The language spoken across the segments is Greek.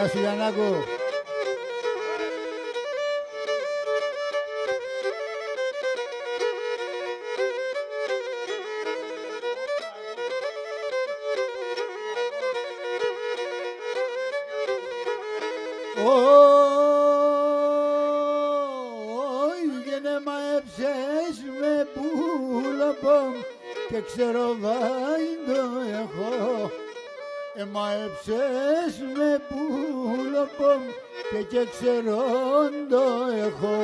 Γεια σου Γιαννάκο. Και ξέρω βάιντο έχω, εμαέψες με πουλοπομ και ξερόντο έχω.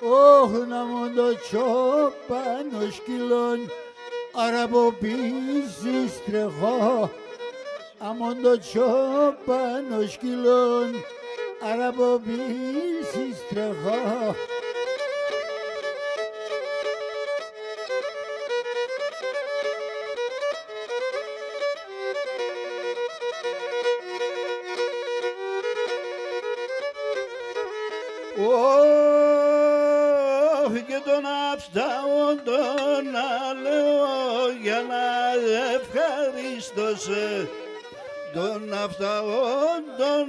Όχ να μου το τσόπανο σκυλόν, αραποποίησης τρεχώ. Αμον το τσόπανο σκυλόν, αραποποίησης τρεχώ. Και τον αυστάω τον λέω για να ευχαριστώσαι. Τον αυστάω τον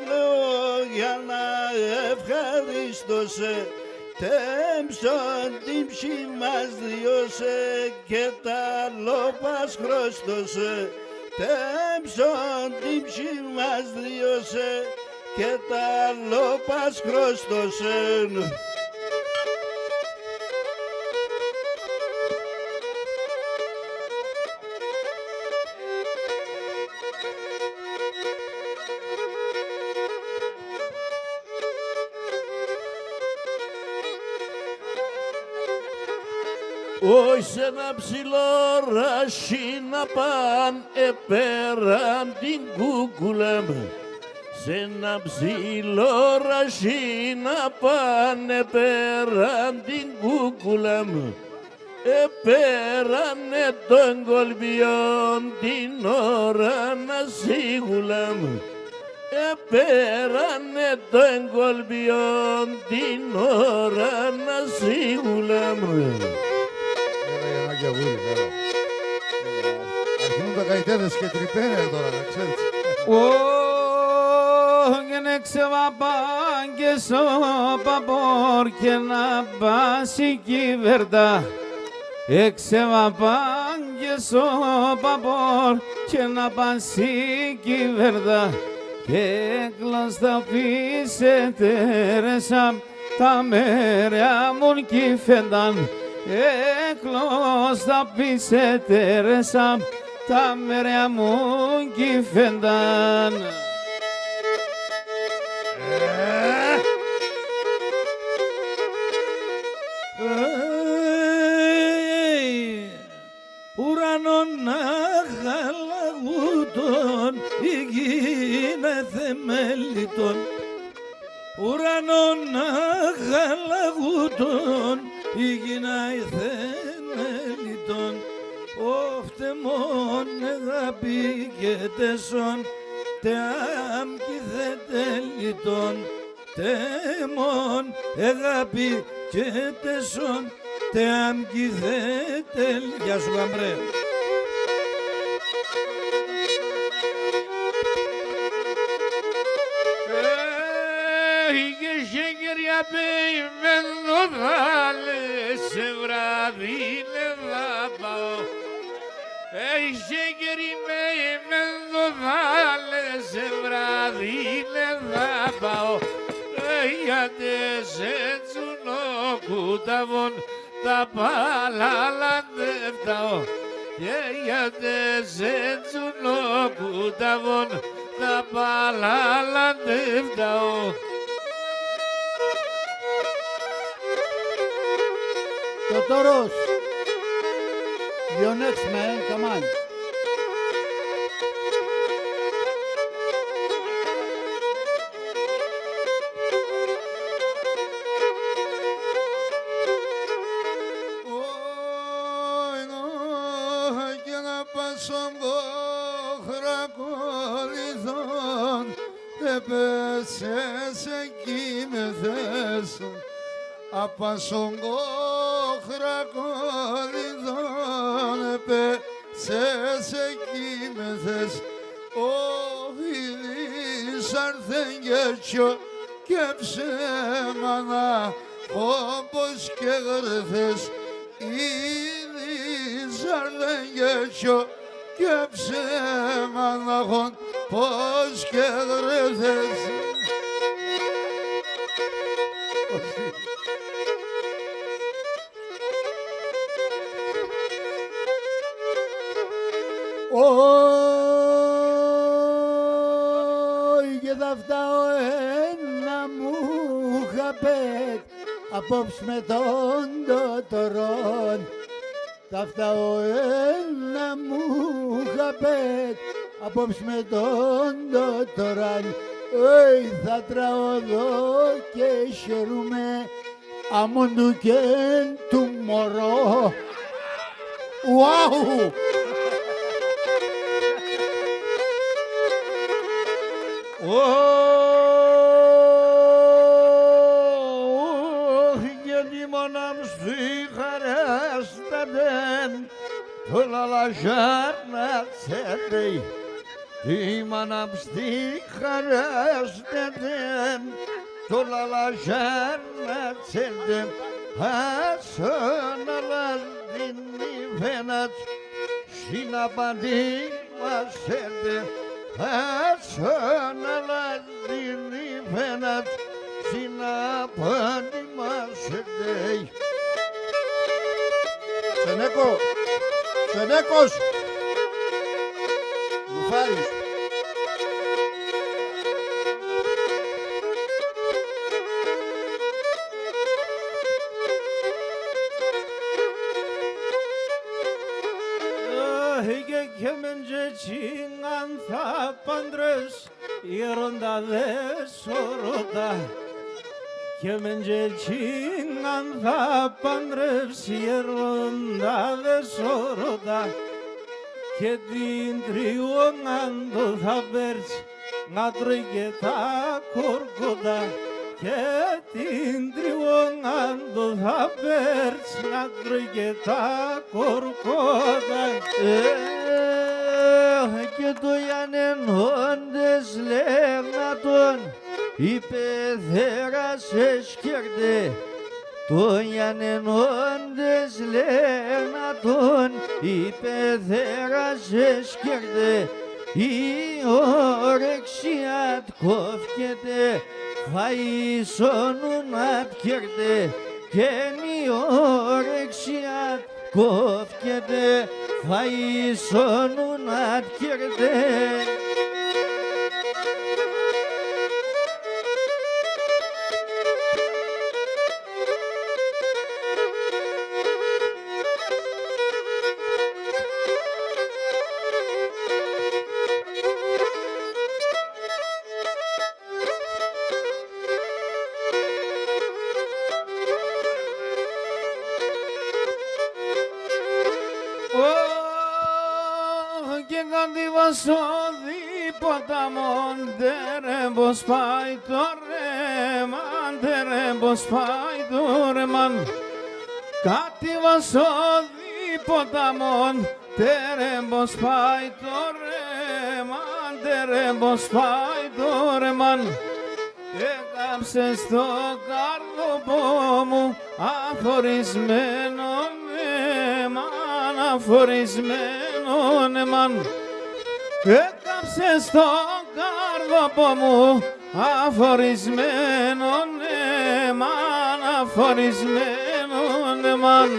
λέω για να ευχαριστώσαι. Τέμψον την ψη μας διώσε και τα λόπας χρωστώσε. Τέμψον την ψη μας διώσε και τα λόπας χρωστώσεν. Όχι σε ένα ψηλό ρασί να παν επέραν την κούκουλα μου. Σε ένα ψηλό ρασί να πάνε πέραν την κούκουλα μου. Επέρανε τον κολπιόν την ώρα να σίγουλα μου. Επέρανε τον κολπιόν την ώρα να σίγουλα μου. Έλα Γιαννάκη Αγούρη, έλα. Αρχίζουν τα καητέδες και τρυπαίνε τώρα, να ξέρεις. Ξεβαπάν και σοπαπόρ και να πάσει κυβερτά. Εξεβαπάν και σοπαπόρ και να πάσει κυβερτά. Και κλώστα πίσε τέρεσα τα μέρια μου κυφένταν. Κλώστα πίσε τέρεσα τα μέρια μου κυφένταν. Ουρανόν αγαλαγούτων η γίνε θεμέλιτον. Ουρανόν αγαλαγούτων η γίνε θεμέλιτον. Όφτεμον αγάπη και τεσόν τεάμ κιθετέλιτον. Τεμόν αγάπη και τεσόν τεάμ κιθετέλ. Γεια σου γαμπρέ. Και şeker yapayım dodalı sevradine dapao. Ey şeker yapayım dodalı sevradine dapao. Ey yadese tsuno kutavon ta palalandevtao. Ey yadese tsuno kutavon ta palalandevtao. Totoros, you're next man, come on. Και να πάσω χρακολιδόν έπεσες εκεί με θες. Απασόγκο χρακολιδόν έπεσες εκεί με θες. Ο ήλις άρθεν geçiyor και ψέματα όπως και γρθες ήδη άρθεν geçiyor και ψέματα όπως και γρθες. Ωι και θα φτάω ένα μου χαπέτ απόψε με τον τοτορόν. Θα φτάω ένα μου χαπέτ απόψε με τον τοτοράν. Ωι θα τραωδώ και χαιρούμε αμόν του και του μωρό. Ουάου! Γιατί μόναμ στη χαράστατεν το λαλαζάρνα τσέρει. Τι μόναμ στη χαράστατεν το λαλαζάρνα τσέρει. Άσον αλαζίνη βένατ συναπαντή μας έρθε. Άσον αλαζίνη βένατ συναπαντή μας έρθε. Σενέκο! Σενέκος! Λουφάρης! Και μεντζε τσίγαν θα παντρες γέροντα δε σωρώτα. Και μεντζε τσίγαν θα παντρες γέροντα δε σωρώτα. Και την τριώναν το θα πέρτς να τρώγε τα κορκότα. Και την τριώναν το θα πέρτς να τρώγε τα κορκότα. Και το Ιαννενόντες λέγνατον είπε θέρασε σκέρτε. Το Ιαννενόντες λέγνατον είπε θέρασε σκέρτε. Η όρεξια κόφκεται φαΐσονουν απκέρτε. Και η όρεξια κόφκεται φαΐσονουν απκέρτε. Και κατήβασω δίποτα μοντέρε πως πάει το ρέμαν, τερέ πως πάει το ρέμαν. Κατήβασω δίποτα μοντέρε πως πάει το ρέμαν, τερέ πως πάει το ρέμαν. Έκαψε στο καρδοπό μου αφορισμένο νέμαν, αφορισμένο νέμαν. Έκαψε στο καρδοπό μου αφορισμένο νέμαν, αφορισμένο νέμαν.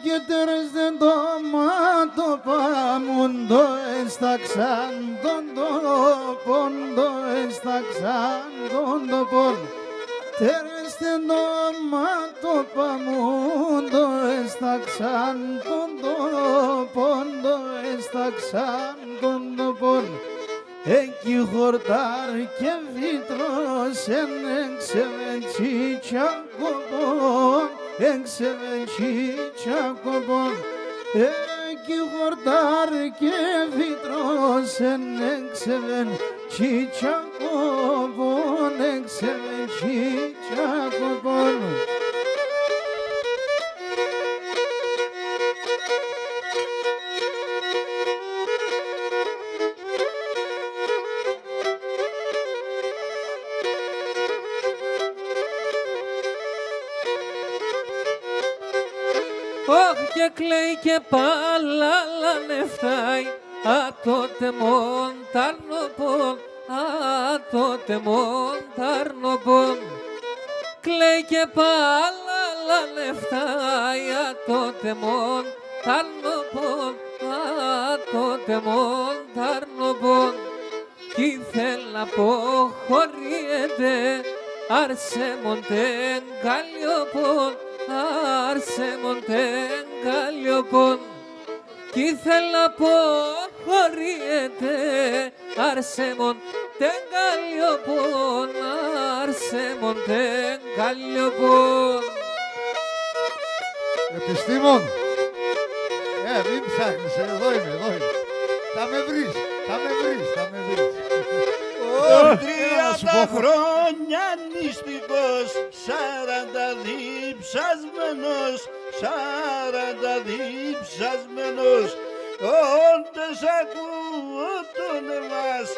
Και τέρεστε το μάτο παμούντο εσταξαν τον τόπον, το εσταξαν τον τόπον. Τέρεστε το μάτο παμούντο εσταξαν τον τόπον, το εσταξαν τον τόπον. Εκεί χορτάρ και βίτρος εξεβεντσίτσια κοπών, εξεβεντσίτσια κοπών. Εκεί χορτάρ και βίτρος εξεβεντσίτσια κοπών, εξεβεντσίτσια κοπών. κλαίει και παλάλα νεφτάει, α τότε μοντάρνοπον, α τότε μοντάρνοπον. Κλαίει και παλάλα νεφτάει, α τότε μοντάρνοπον, α τότε μοντάρνοπον. Κι ήθελα πω χωριέται, άρσε μοντέν καλλιοπον, άρσε μοντέν καλλιοπον. Κι ήθελα πω χωριέται, άρσε μοντέν καλλιοπον, άρσε μοντέν καλλιοπον. Επιστήμον, μην ψάχνεις, εδώ είμαι, εδώ είμαι. Θα με βρεις, θα με βρεις, θα με βρεις. 30 χρόνια νηστικός, 40 διψασμένος, 40 διψασμένος. Όντως ακούω τον εμάς,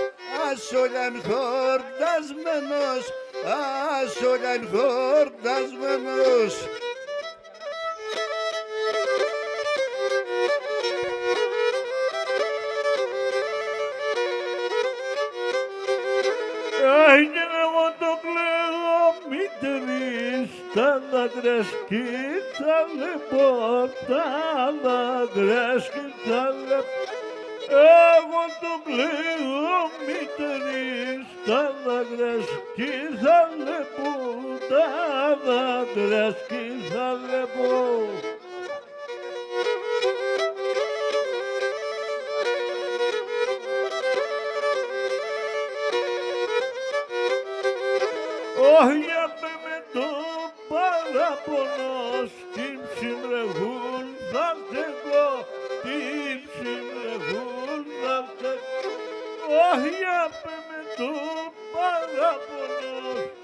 ας όλαν χορτασμένος, ας όλαν χορτασμένος. Έγινε εγώ το κλαίγω μητερής, τα δάκρυα σκύτσανε τα δάκρυα σκύτσανε. Εγώ το κλαίγω μητερής, τα δάκρυα σκύτσανε τα δάκρυα σκύτσανε. Όχι απ' με το παραπονό, στην ψημρεγούν θα στεκώ, την ψημρεγούν θα στεκώ. Όχι απ' με το παραπονό,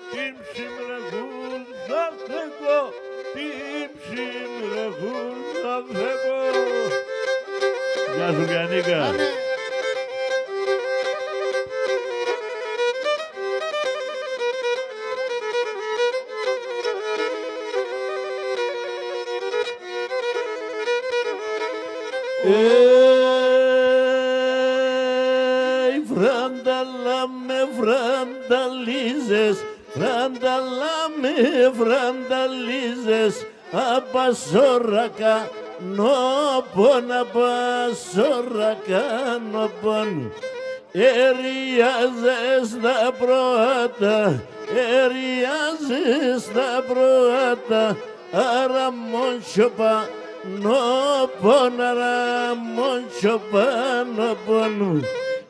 στην ψημρεγούν θα στεκώ, την ψημρεγούν θα στεκώ. Γεια σου Γιαννίκα. Βράνταλα με βρανταλίζες, βράνταλα με βρανταλίζες, απασόρακα νόπον, απασόρακα νόπον. Εριάζες τα προάτα, εριάζες τα προάτα, αραμόν σιωπά νόπον, αραμόν σιωπά νόπον.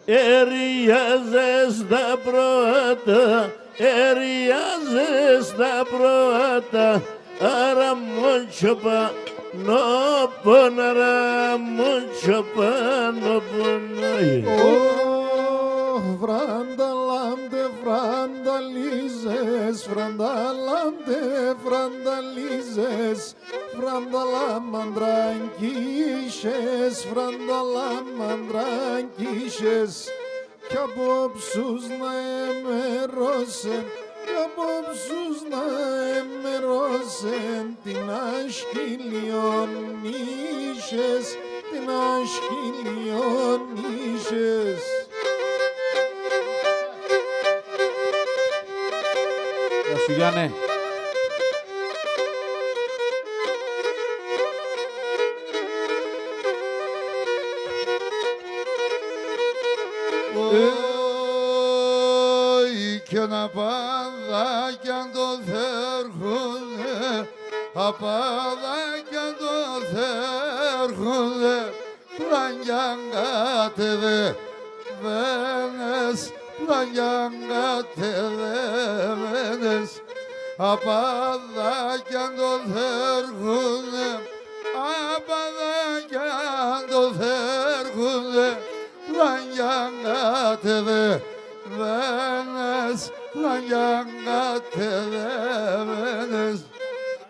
Εριάζες τα προάτα, εριάζες τα προάτα, αραμόν σιωπά νόπον, αραμόν σιωπά νόπον. Βρανταλάμτε βρανταλίζες, βρανταλάμτε βρανταλίζες, βρανταλάμαντραγκίσες, βρανταλάμαντραγκίσες. Κι απόψους να εμερώσεν, κι απόψους να εμερώσεν την ασκυλιονίσες, την ασκυλιονίσες. Γεια σου Γιάννε. Κι ένα παδάκι αν το θέρχουνε, απαδάκι αν το θέρχουνε, πλανιάγκατεδε βένες, πλανιάγκατεδε βένες, απαδάκι αν το θέρχουνε, απαδάκι αν το θέρχουνε, πλανιάγκατεδε βένες, πλανιάγκατεδε βένες.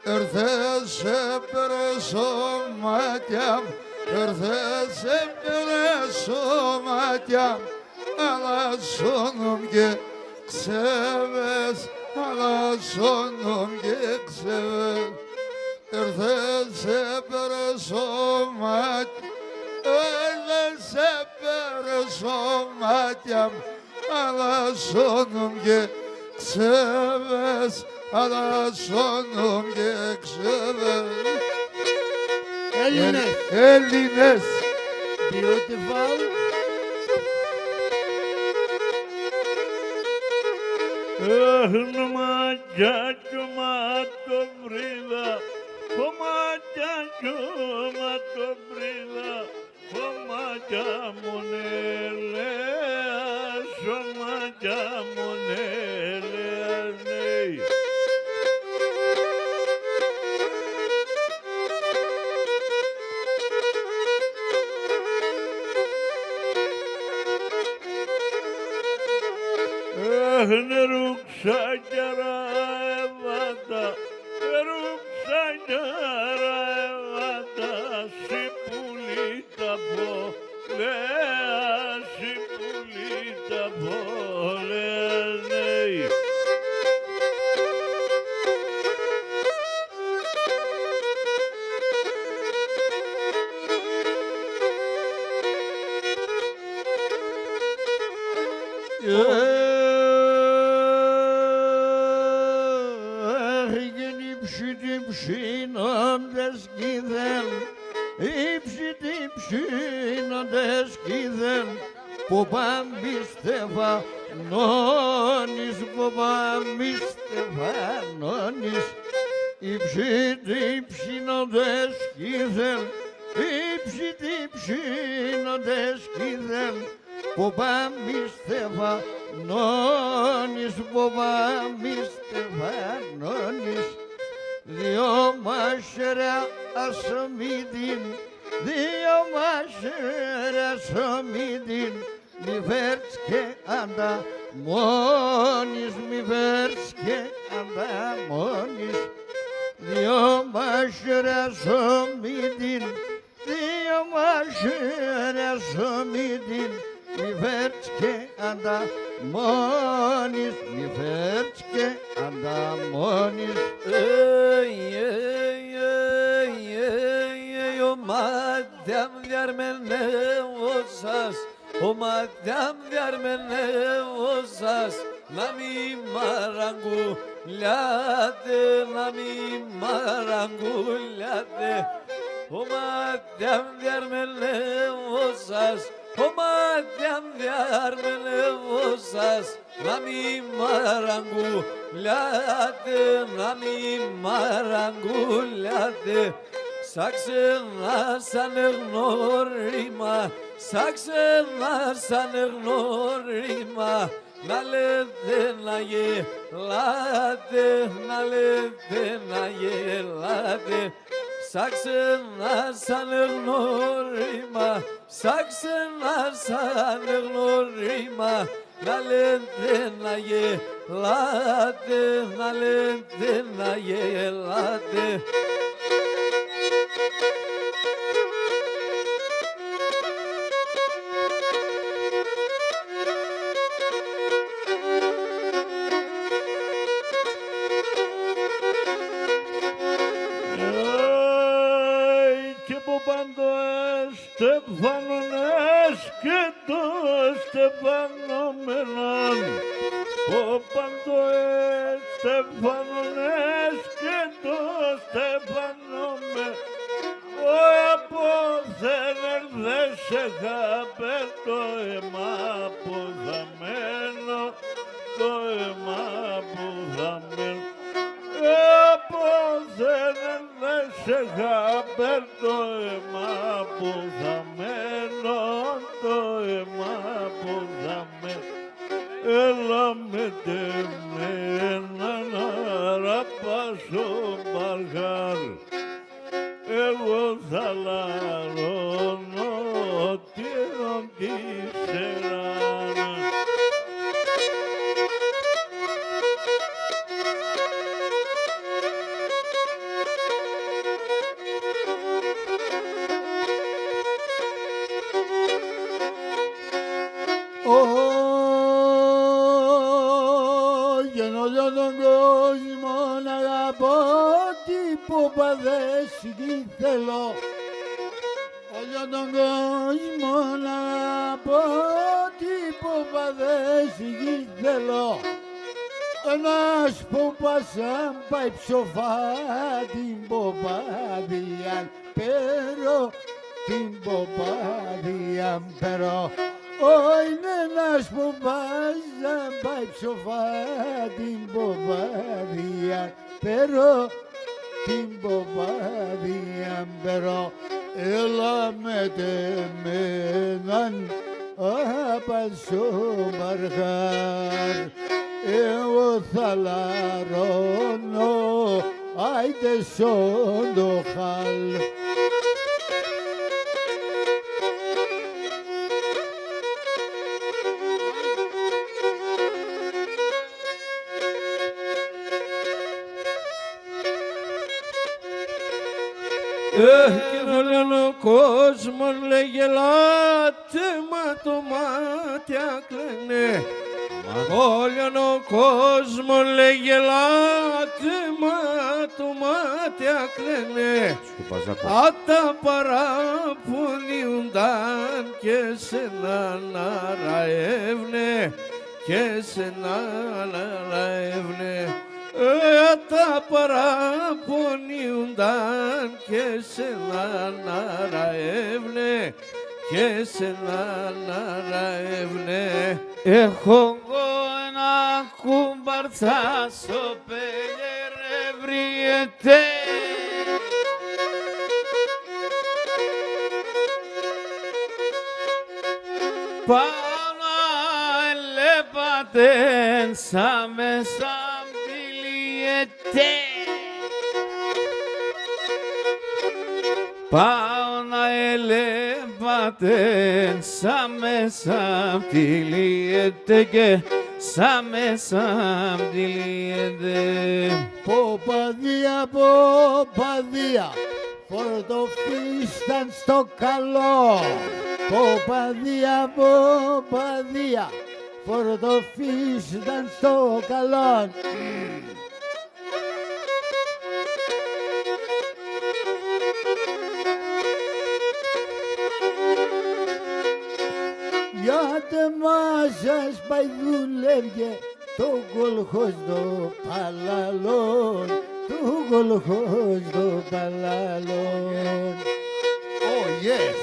Έρθες έπαιρε σωμάτια, έρθες έπαιρε σωμάτια, αλλάζουνομ και ξεβες, αλλάζουνομ και ξεβες. ήρθε σε περσομάτια, σε περσομάτια μου, αλλασώνουν και ξεβες, αλλασώνουν και ξεβες. Έλληνες. Έλληνες. Beautiful. Ματιά κι το βρύδα, ο ματιά κι το βρύδα, ο ματιά μου νελέας, ο ματιά μου νελέας, ναι. Ρούξα κι αραβάτα, ρούξα κι αραβάτα, σι πουλί τα πόλεα, σι πουλί τα πόλεα, ναι. Ψήνοντες κηδέν, ύψητοι ψήνοντες κηδέν, που παμπίστευα νόνις, που παμπίστευα νόνις, ύψητοι ψήνοντες κηδέν, ύψητοι ψήνοντες κηδέν, που παμπίστευα νόνις, που παμπίστευα νόνις. Δύο μάσερα ασομίδιν, δύο μάσερα ασομίδιν, μη βέρτς και αντα μόνης, μη βέρτς και αντα μόνης. Δύο μάσερα ασομίδιν, δύο μάσερα ασομίδιν, μη βέρτς και αντα μόνης, μη βέρτς και αντα μόνης. Ο μάτιαμ διαρμενεύωσας, ο μάτιαμ διαρμενεύωσας, να μη μαραγγουλιάτε, να μη μαραγγουλιάτε. Ο μάτιαμ διαρμενεύωσας, ο μάτιαμ διαρμενεύωσας, να μη μαραγγουλιάτε, να μη μαραγγουλιάτε. Σαν ξένα σαν εγνώριμα, σαν ξένα σαν εγνώριμα, να λέτε να γελάτε, να λέτε να γελάτε. Σαν ξένα σαν εγνώριμα, σαν ξένα σαν εγνώριμα, να λέτε να γελάτε, να λέτε να γελάτε. Στεφάνωνες και το στεφανόμενον, ο παντοές στεφάνωνες και το στεφανόμενον, ο απόθενερ δεν σε χάπε το αίμα αποδαμένο, το αίμα αποδαμένο. Απόθενερ δεν σε χάπε το αίμα αποδαμένο, το αίμα αποδαμένο. Έλα με τεμένα να ραπάσω μπαργάρ, εγώ θα λαρώνω τύρον τη σεράνα. Γεννώ τον κόσμο να αγαπώ τι που παδέ κόσμο να πω τι ποπαδές γη θέλω. Ένας ποπάς αν πάει ψοφά την ποπαδία πέρω, την ποπαδία πέρω. Είναι ένας ποπάς αν πάει ψοφά την ποπαδία πέρω, την ποπαδία πέρω. Έλα με τεμέναν απανσομαργάρ, εγώ θα λαρώνω άιτε σον το χαλ. Και όλον ο κόσμος λέει γελάτε, μα το μάτια κλαίνε. Όλον ο κόσμος λέει γελάτε, μα το μάτια κλαίνε. Άτα παραπονιούνταν και σε να αναραεύνε, και σε να αναραεύνε. Τα παραπονιούνταν και σε να αναραεύνε, και σε να αναραεύνε. Έχω εγώ ένα κουμπαρτσάσο πέλερε βριέται. Πάνω ελέπατε σαν μέσα πάω να ελέπατε σαν μέσα πτυλίεται και σαν μέσα πτυλίεται. Ποπαδία, ποπαδία, φορτοφίσταν στο καλό. Ποπαδία, ποπαδία, φορτοφίσταν στο καλό. Γιατί μας πάει δουλεύγε το κολχός το παλαλόν, το κολχός το παλαλόν. Oh yes!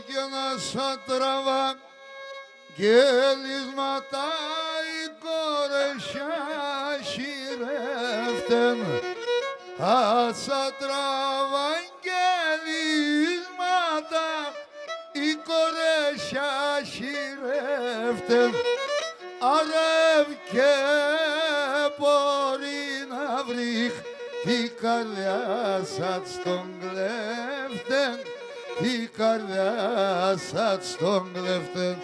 Και να σαν τραβά γελίσματα οι κορεσιά χειρεύτεν, άσα τραβαγγελίσματα οι κορέσια χειρεύτεν, αρεύ και μπορεί να βρει η καρδιά σατ στον κλέφτεν, η καρδιά σατ στον κλέφτεν.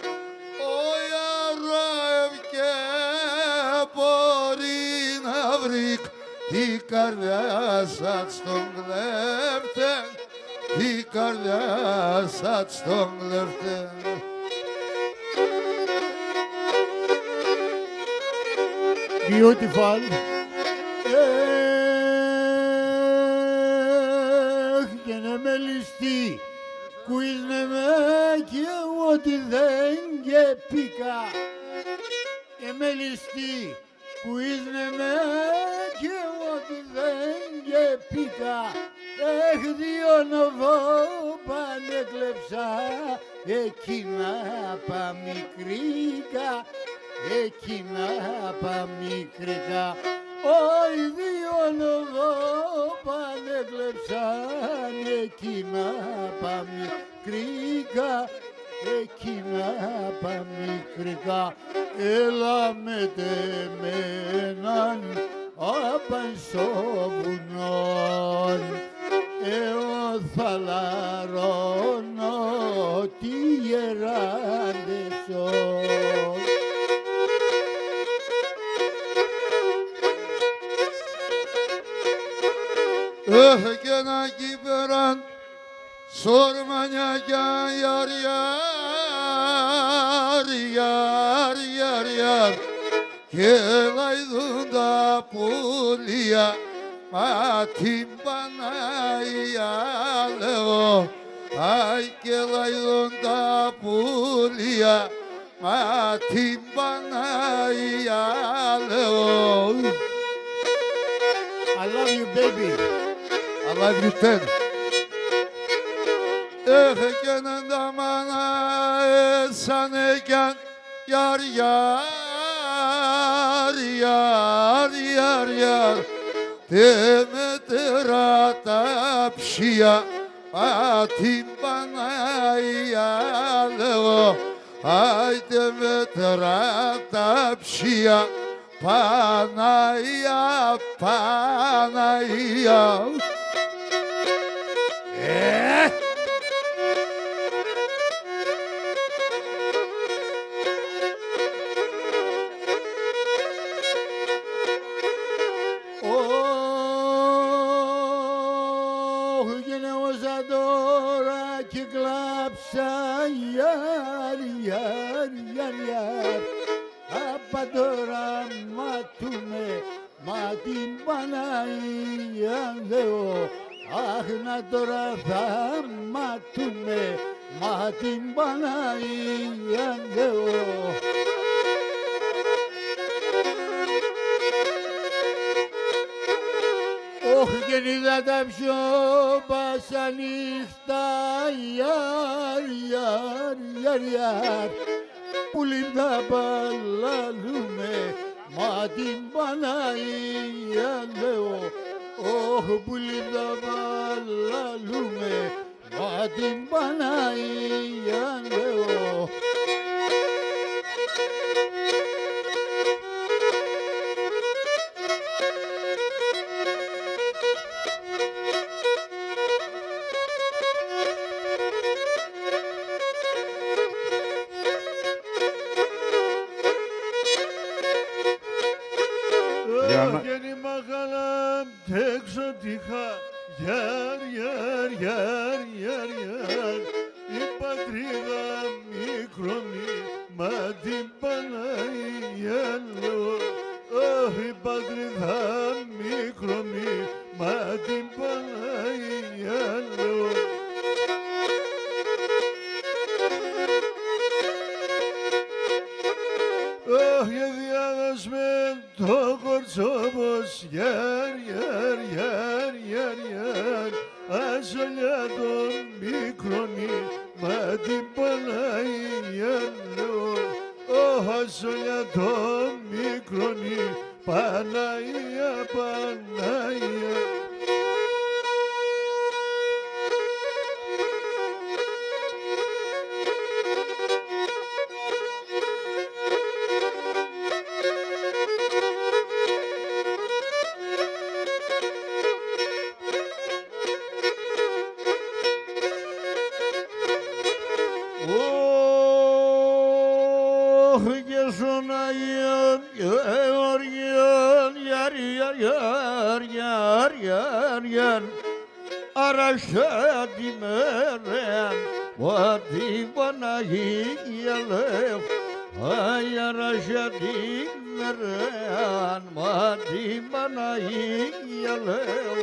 Η καρδιά σατ στον κλέφτεν, η καρδιά σατ στον κλέφτεν. Beautiful. Και να με ληστεί, κουίζνε με και ότι δεν και πήκα. Με ληστεί, κουίζνε με και ότι δεν και πήκα. Δύο νοβό πανέκλεψα, εκείνα πα μικρήκα, εκείνα πα μικρήκα. Όχι δύο νοβό πανέκλεψαν, εκείνα πα μικρήκα, εκείνα πα μικρήκα. Έλα με τεμέναν απαν στο βουνόν, εγώ θα λαρώνω τι γεράντες σον. Και ένα κύπεραν σορμανιακιά γιαρ γιαρ γιαρ γιαρ γιαρ, και λαϊδούν τα πουλία, μα την Παναγία λέω, αι και λαϊδούν τα πουλία, μα την Παναγία λέω. I love you, baby. I love you too. Ekenen damana esan eken yar yar yar yar yar Demetra tapşiya atim bana yalevo Ay Demetra tapşiya Panaya panaya και κλάψα γιάρ, γιάρ, γιάρ, γιάρ. Απα τώρα ματούνε, μα την Παναγία Θεό. Αχ, να τώρα θα ματούνε, μα την Παναγία Θεό. Όχι και είδα τα πιο πάσα νύχτα, γιάρ, γιάρ, γιάρ, γιάρ. Πουλήν θα παλαλούμε, μα την Παναγία λέω. Όχι πουλήν θα παλαλούμε, μα την Παναγία λέω. Γέννη μαχαλάμ τεξωτιχά γιάρ, γιάρ, γιάρ, γιάρ, γιάρ η πατρίδα μικρονή μα την Παναγία λέω. Η πατρίδα μικρονή μα την Παναγία λέω. Διάδοσμε το κορτσόπος γιάρ, γιάρ, γιάρ, γιάρ, γιάρ ασολιά τον μικρονή μα την Παναγία λέω. Ασολιά τον μικρονή Παναγία, Παναγία. Araşa dimeren, vati Panagia lev. Ay araşa dimeren, vati Panagia lev.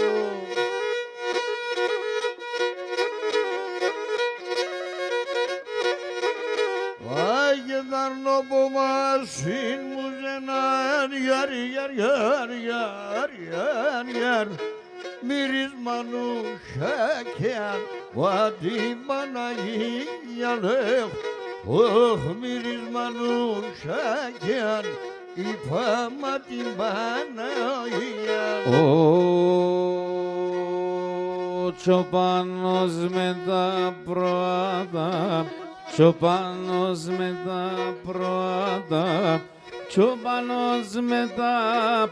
Ay gidarno bu masin muzenan yar yar yar yar yar yar. Miriz manuşaken vadi Panagia lev. Oh miriz manuşaken ipamatin Panagia. Ο τσοπάνος με τα προάτα, τσοπάνος με τα προάτα, τσοπάνος με τα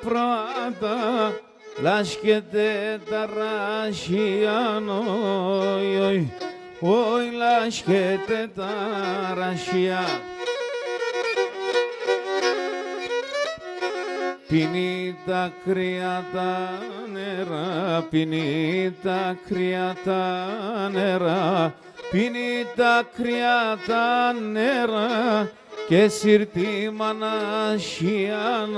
προάτα, λάσκεται τα ρασιάνο, οι, λάσκεται τα ρασιά. Πίνει τα κρύα τα νερά, πίνει τα κρύα τα νερά, πίνει τα κρύα τα νερά και σύρτη μανασιάν,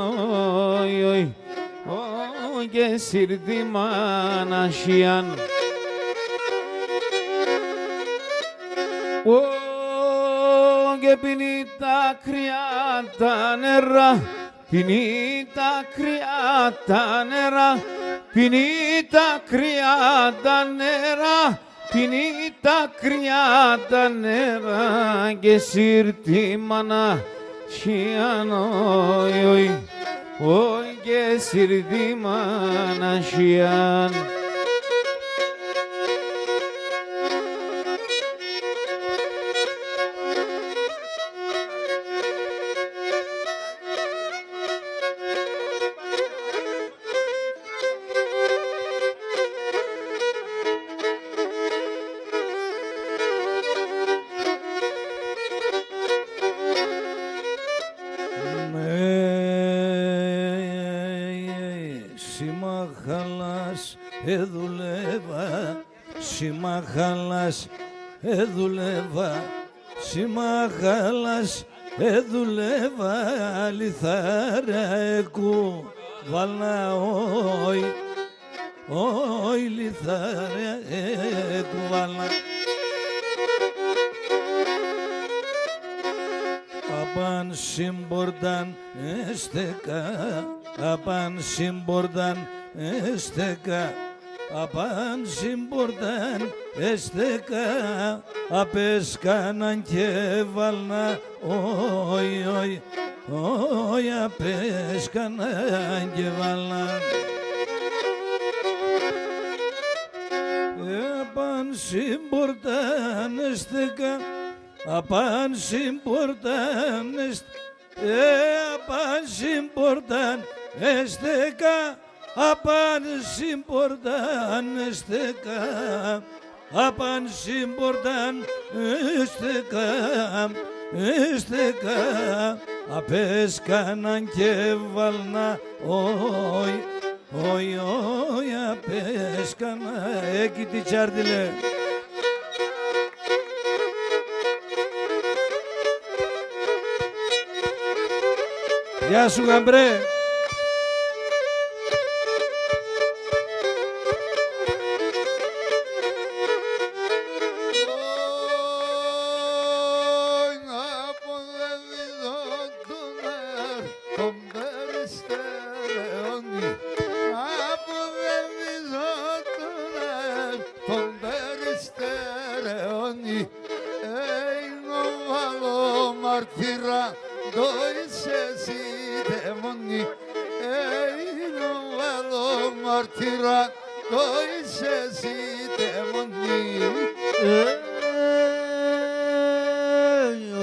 και σύρτη μανασιάν. Και πίνει τα κρύα τα νερά, πίνει τα κρύα τα νερά, πίνει τα κρύα τα νερά, πίνει τα κρύα τα νερά και σύρτη μάνα σιάν, και σύρτη μάνα σιάν. Συμμαχαλάς εδουλεύα, συμμαχαλάς εδουλεύα, συμμαχαλάς εδουλεύα, λιθάρια εκουβάλνα, όι λιθάρια εκουβάλνα. Απάν συμπορταν εστεκά, απάν συμπορταν εστεκά, απάν συμπορταν εστεκά, απέσκαναν και βάλνα, όι απέσκαναν και βάλνα. Απάν συμπορταν εστεκά, απάν συμπορταν απάν συμπορταν εστεκά, απάν συμπορταν εστεκά, απάν συμπορταν εστεκά, απέσκαναν και βάλνα, όι απέσκανα. Εκεί τη τσάρτιλε. Γεια σου γαμπρέ. Μαρτύρα δόησε εσύ δαιμονή, βάλω μαρτύρα δόησε εσύ δαιμονή.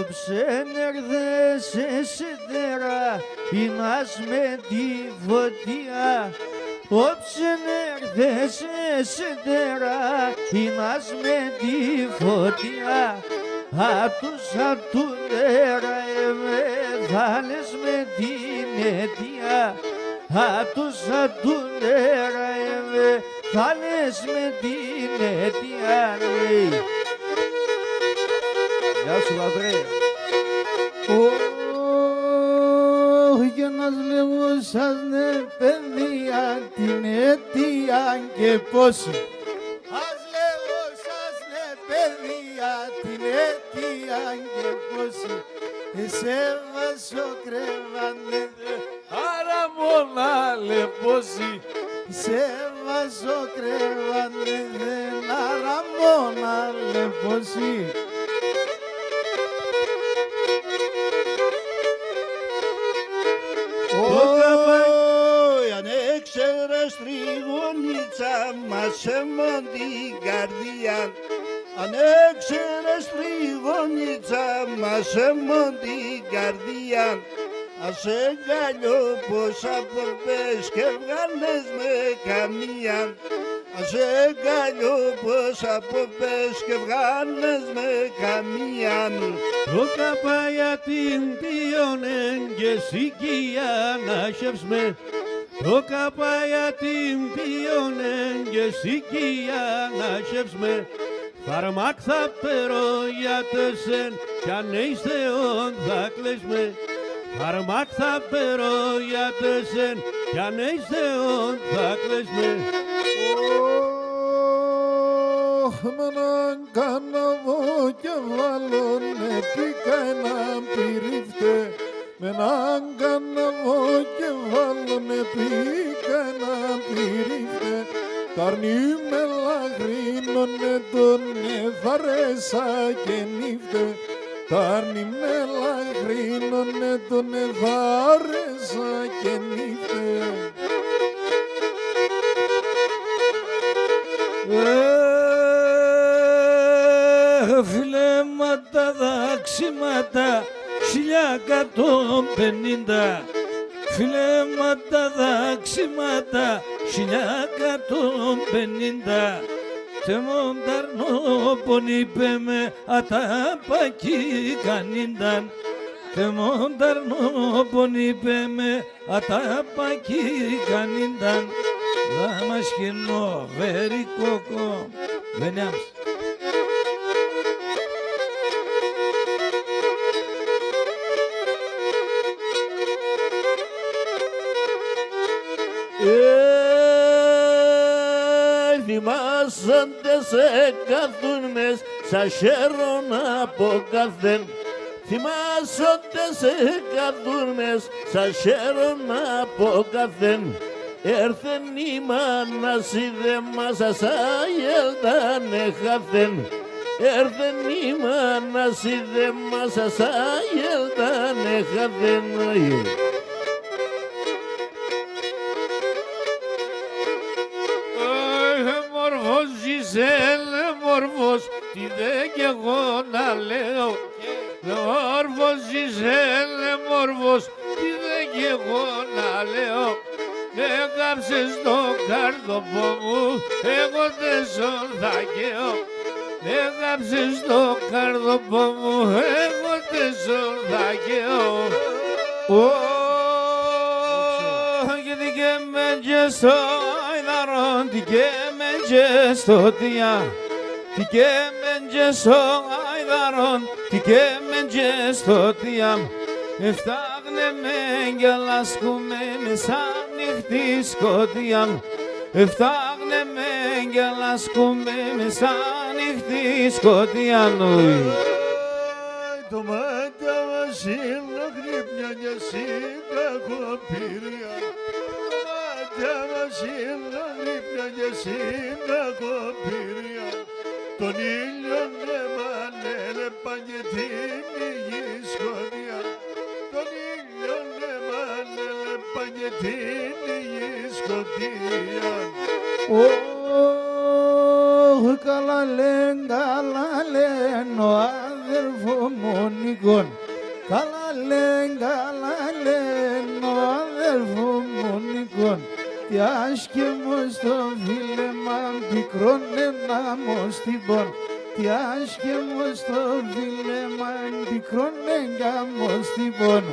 Ψένερδες εσυντέρα, πεινάς με τη φωτιά. Ψένερδες εσυντέρα, πεινάς με τη φωτιά. Ατουνέρα βάλες με την αιτία. Ατουνέρα βάλες με την αιτία. Γεια σου λαβρέ. Για να σλεβούσας ναι παιδιά την αιτία και πόση. Ας λεβούσας ναι παιδιά την αιτία και πόση. Σε βάσο κρεβάνε άρα μόνα λεπόση. Σε βάσο κρεβάνε άρα μόνα λεπόση. Αν έξερες τριγωνίτσα μας έμον την καρδία, αν έξερες τριγωνίτσα μας έμον την καρδία, ας εγκαλιώ πως απορπές και βγάλες με καμία, ας εγκαλιώ πως απορπές και βγάλες με καμία. Το καπάγια την πιόνεν και σικία να χεύσμε. Το καπάγια την πιόνεν και σικία να χεύσμε. Φάρμακ θα φέρω για τεσέν κι αν είστε όν θα κλαίσμε. Φάρμακ θα φέρω για τεσέν κι αν είστε όν θα κλαίσμε. Με έναν κάναβο και βάλουνε πήκα έναν πυρίφτε. Με έναν κάναβο και βάλουνε πήκα έναν πυρίφτε. Τ' αρνί με λαγρίνουνε τον εθαρέσα και νύφτε. Τ' αρνί με λαγρίνουνε τον εθαρέσα και νύφτε. Φιλέματα δαξίματα 1150. Φιλέματα δαξίματα 1150. Τεμονταρνόπον είπε με ατάπακι κανίνταν. Τεμονταρνόπον είπε με ατάπακι κανίνταν. Δάμας χινό βερικόκο Βενιάμς. Θυμάσαντε σε καθούν μες σαν χαίρον από καθέν. Θυμάσαντε σε καθούν μες σαν χαίρον από καθέν. Έρθεν η μάνα σιδε μας ασάγελτανε χαθέν. Έρθεν η μάνα σιδε μας ασάγελτανε χαθέν. Μορφός Ζιζέλε μορφός, τι δε κι εγώ να λέω. Μορφός Ζιζέλε μορφός, τι δε κι εγώ να λέω. Έκαψες το κάρδοπο μου, εγώ δεν ζω θα καίω. Έκαψες το κάρδοπο μου, εγώ δεν ζω θα καίω. Γιατί και με και στο αιδαρόν, τι και με και στο τιά. Τι και με και στο αιδαρόν, τι και με και στο τιά. Εφτάγνε με και λάσκουμε μεσάνυχτη σκοτία. Εφτάγνε με και λάσκουμε μεσάνυχτη σκοτία. Το μάτια μας είναι γρύπνια και συνταγοπήρια. Το μάτια μας είναι γρύπνια και συνταγοπήρια. Τον ήλιο εμανέλεπα και την υγιή σκοτία. Τον ήλιο εμανέλεπα και την υγιή σκοτία. Καλά λένε ο αδερφό μου Νικόν. Καλά λένε ο αδερφό μου Νικόν. Τι άσχημο στο φίλεμα πικρώνε να μου στην πον. Τι άσχημο στο φίλεμα πικρώνε να μου στην πον.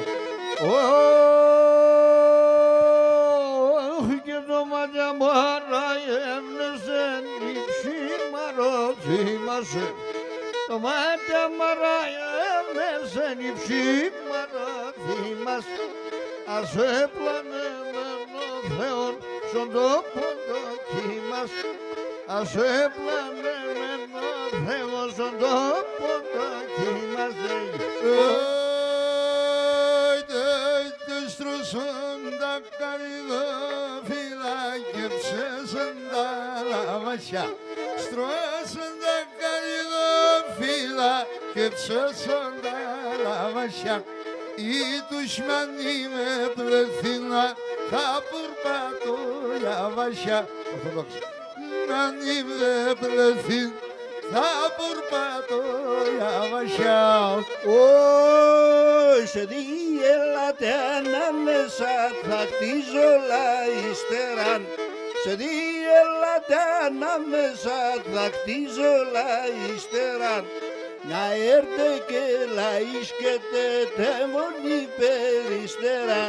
Και το μάτια μου αραγεύνεσαι νυψίμαρο θύμασε. Το μάτια μου αραγεύνεσαι νυψίμαρο θύμασε. Ας έπλανε ο Θεόν στον τόπο το κύμας. Ας έπλανε ο Θεόν στον τόπο το κύμας. Στρώσαν τα καρυδόφυλλα και ψέσαν τα λαβασιά. Στρώσαν τα καρυδόφυλλα και ψέσαν τα λαβασιά. Οι δουσμανοί με πλεθύνα θα πουρπατώ για βασιά. Μανοί με πλεθύν θα πουρπατώ για βασιά. Σε διέλατε ανάμεσα θα χτίζω λαϊστεράν. Σε διέλατε ανάμεσα θα χτίζω λαϊστεράν. Να έρθε και λαϊσκετε τεμονή περιστερά.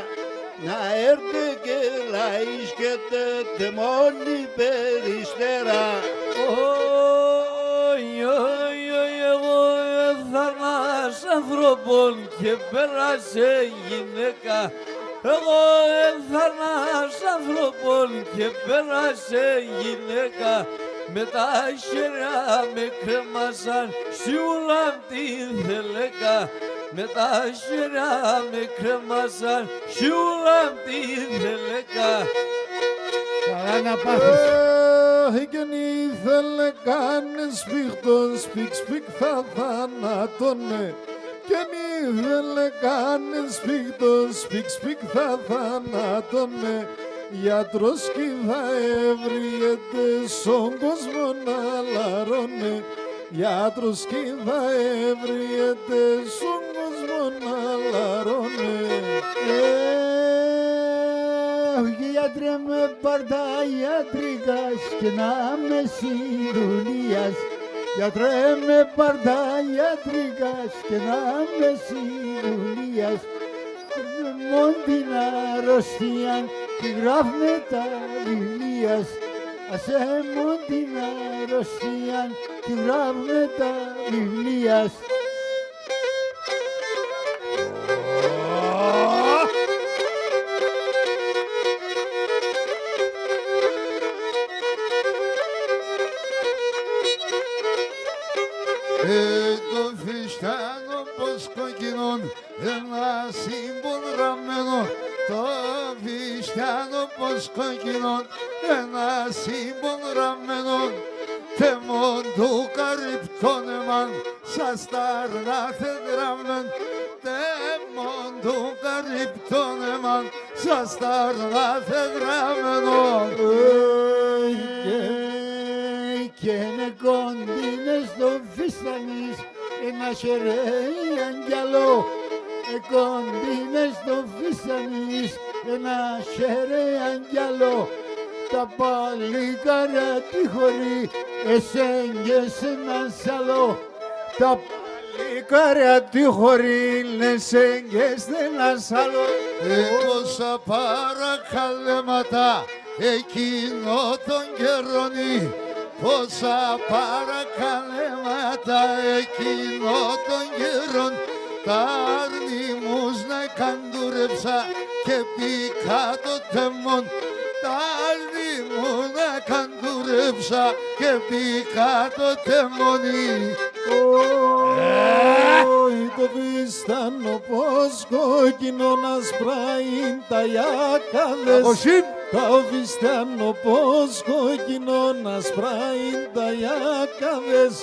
Να έρθε και λαϊσκετε τεμονή περιστερά. Oi, άνθρωπων και πέρασε γυναίκα. Εγώ έφθανα σ' άνθρωπων και πέρασε γυναίκα. Με τα χέρια με κρέμασαν σιούλα την θελέκα. Με τα χέρια με κρέμασαν σιούλα την θελέκα. Καλά να πάθεις. Και ήθελε καν σπίχτον, σπικ σπικ θα θανάτωνε. Και ήθελε καν σπίχτον, σπικ σπικ θα θανάτωνε. Γιατρός κι θα έβριεται στον κόσμο να λαρώνε. Γιατρός κι θα έβριεται στον κόσμο να λαρώνε. Γιατρέ με πάρτα ιατρικάς και να με συντουλίας. Γιατρέ με πάρτα ιατρικάς και να με συντουλίας. Μον την αρρωστίαν τη γράφμε τα βιβλίας. Ασέ μον την αρρωστίαν τη γράφμε τα βιβλίας. Το φυστάνο πως κοκκινών ένα σύμπον ραμμένο. Το φυστάνο πως κοκκινών ένα σύμπον ραμμένο. Τεμόν του καρυπτώνεμαν σας ταρνάθε γραμμέν. Τεμόν του καρυπτώνεμαν σας ταρνάθε γραμμένο. Και είναι κοντίνες στο φίστανης ένα χερέι αγγιαλό. Κοντίνες στο φίστανης ένα χερέι αγγιαλό. Τα παλικάρια τη χωρί εσέγγες ένα σαλό. Τα παλικάρια τη χωρί εσέγγες ένα σαλό. Πόσα παρακαλέματα εκείνο τον καιρονί. Πόσα παρακαλέματα εκείνο των καιρών. Τα αρνήμους να καντούρεψα και πήκα το τεμόν. Τα αρνήμους να καντούρεψα και πήκα το τεμόνι. Το βιστάνο πως κόκκινο να σπράει τα ιάκαδες. Το βιστάνο πως κόκκινο να σπράει τα ιάκαδες.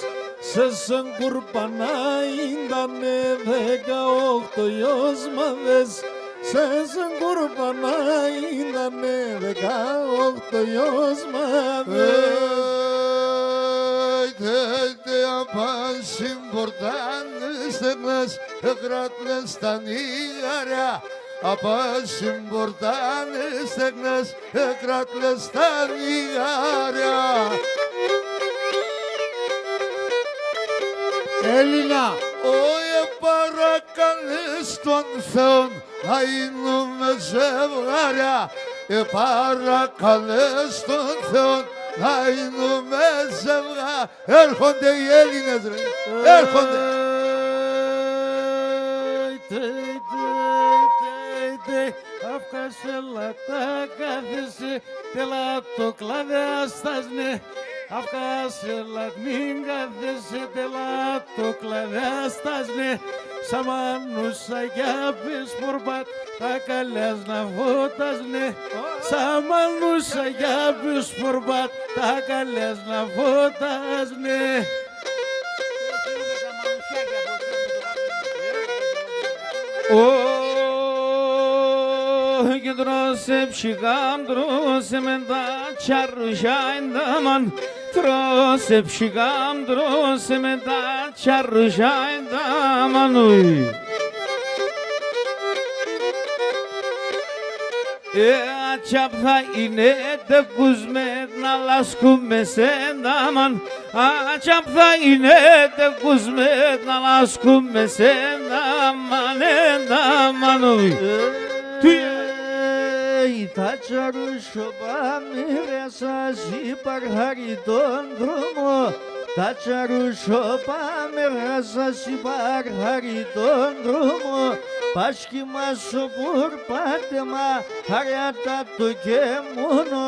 Σε σαν κουρπανά ήτανε 18 ιοσμαδές. Σε σαν κουρπανά ήτανε 18 ιοσμαδές. Απάς importantes στεγνές εκράτλες στα νίγαρια. Απάς importantes στεγνές εκράτλες στα νίγαρια. Έλληνα! Ωε παρακαλείς τον Θεόν να γίνουμε ζευγάρια. Παρακαλείς τον Θεόν να γίνουμε ζευγάρια. Έρχονται οι Έλληνες ρε, έρχονται. Αυκάσελα τα κάθεσαι, τελά το κλαδιάστασνε. Αυκάσελα μην κάθεσαι, τελά το κλαδιάστασνε. Σαμάνουσα για πισπορμπάτ, τα καλιάς να φώτασνε. Σαμάνουσα για πισπορμπάτ, τα καλιάς να φώτασνε. Και τρώσε ψυχάμ, τρώσε με τα τσαρρουσιά εντάμαν. Τρώσε ψυχάμ, τρώσε με τα τσαρρουσιά εντάμαν. Ατσάπ θα είναι τεκούσμετ να λάσκουμε σε εντάμαν. Ατσάπ θα είναι τεκούσμετ να λάσκουμε σε εντάμαν, εντάμαν. Τα τσαρούσο πάμε ρε σας υπαρχάρει τον δρόμο. τα τσαρούσο πάμε σας υπάρχαρι τον δρόμο πάσχη μας ο πουρπάτεμα χαράτα το και μόνο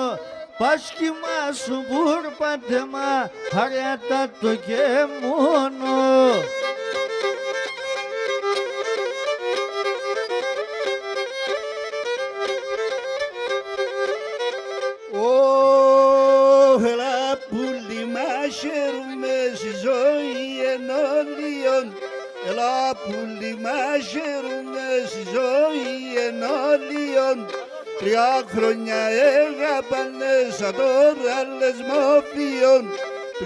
πάσχη μας ο πουρπάτεμα χαράτα το και μόνο. Έλα πουλί μας χαίρουμε στη ζωή ενώλιον. Έλα πουλί μας χαίρουμε στη ζωή ενώλιον. 3 χρόνια έγαπανε σαν τώρα λεσμόφιον. 3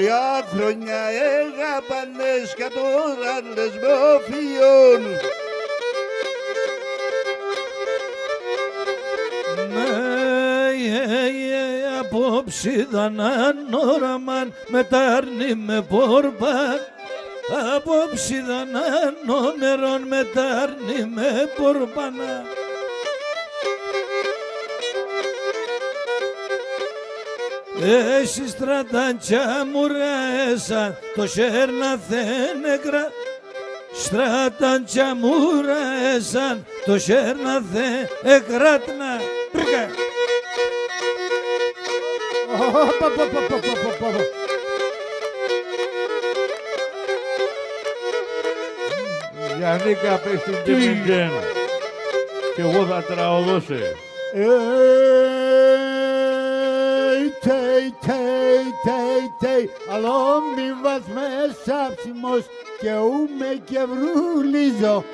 χρόνια έγαπανε σαν τώρα λεσμόφιον. Απόψη δανάν όραμαν μετάρνη με πορπάν απόψη δανάν νόμερον μετάρνη με πορπάνα. Εσύ στρατάντια μου ραέσαν το σέρνα θένεκρα στρατάντια μου ραέσαν το σέρνα θένεκρατνα. Γιάννικα πες την Τιμιτζέν και εγώ θα τραγουδώσω. Αλλά μη βας μέσα ψημός και ούμε και βρουλίζω.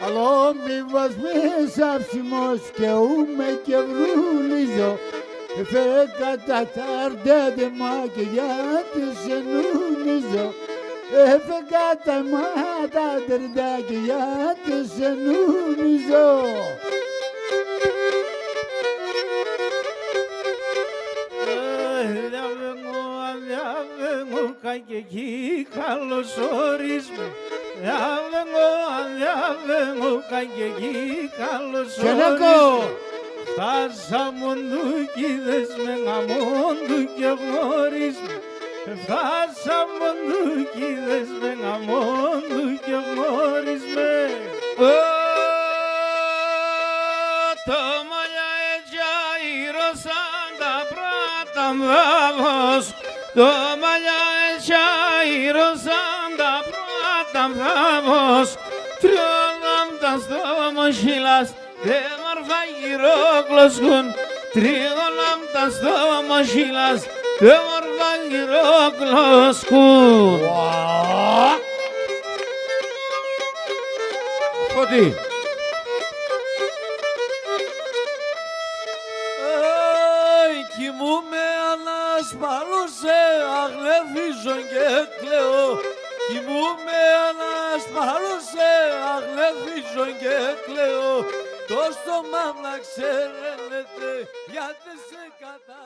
Αλλά μη βας μέσα ψημός και ούμε και βρουλίζω. Φέκα τα αρντέτεμα και γιατί σε νουνίζω. Φέκα τα μάτα τερντά και γιατί σε νουνίζω. Διάβαινω καγγεγί καλώς ορίσμε. Διάβαινω καγγεγί καλώς ορίσμε. Φτάσαμε οντούκιδες με γαμόντου και γνωρίσμε. Φτάσαμε οντούκιδες με γαμόντου και γνωρίσμε. Το μαλλιά έτσι ήρωσαν τα πράτα μπράβος. Το μαλλιά έτσι ήρωσαν τα πράτα μπράβος. Τριόλαμ τα στόμοχυλάς δε μορφα γυρόκλωσκουν. Τριόλαμ τα στόμοχυλάς δε μορφα γυρόκλωσκουν. Φώτη. Κοιμούμαι ανασπαλούσε, αγλέφιζω και κλαίω. Κοιμούμαι ανασπαλούσε, αγλέφιζω και κλαίω. Το στόμα να ξέρετε γιατί σε κατα...